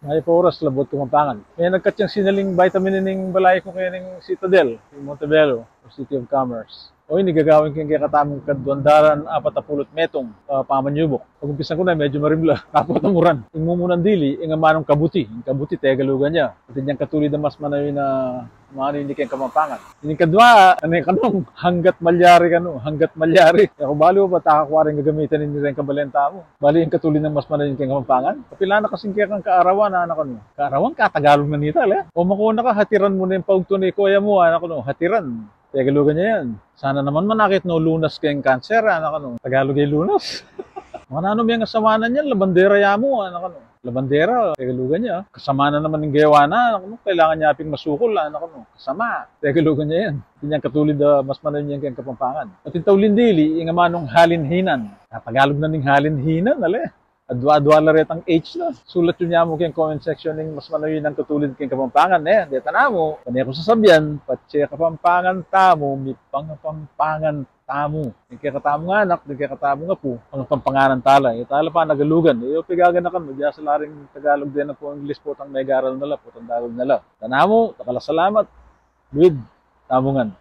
May pa oras labot kumampangan. May nagkatyang sinaling vitamin ning balay ko kaya ning Citadel, yung Montebello, City of Commerce. O ini gagawin kong kaya katamong kadwandaran 40 metong pamanyubok. Pag-umpisan ko na medyo marimla, tapos tamuran. Yung mumunan dili, yung manong kabuti. Yung kabuti, tegalugan niya. At yung katulid na mas manawi na maano hindi kayong kamampangan. Yung kadwa, ano yung kanong, hanggat malyari kano, hanggat malyari. Ako bali ba takakuha rin gagamitan ninyo rin kabalenta mo. Bali yung katulid na mas manawi kayong kamampangan. Kapila na kasing kaya kang kaarawan, anak ano. Kaarawan, katagalog na nita, le. O makuna ka, hatiran mo na yung paugto ni kuya mo, anak ano, hatiran. Tagalugan niya yan. Sana naman manakit no lunas kayong cancer, anak ano. Tagalog ay lunas. Mga nanom yung kasamanan niya, labandera ya mo, anak ano. Labandera, tagalugan niya. Kasama na naman ng gawa na, anak ano. Kailangan niya aping masukol, anak ano. Kasama, tagalugan niya yan. Hindi niya katulid mas manan niya kayong kapampangan. At yung tawlindili, yung manong halinhinan. Tagalog na ning halinhinan, ale. Adwa-adwa la ret ang H na. Sulat yun niya mo kayong comment section ng mas manawi ng katulid kayong kapampangan. Deta na mo. Kanya ko sasabihan, patse kapampangan tamo, may pangapampangan tamo. Yung kaya katamo nga anak, yung kaya katamo nga po, ang pampanganan tala. Yung tala pa nagalugan. Yung pigagan na kan, madya sa laring Tagalog din na po, English po, tang may garal nala po, tang Tagalog nala. Tanamo, takala salamat, with tamungan.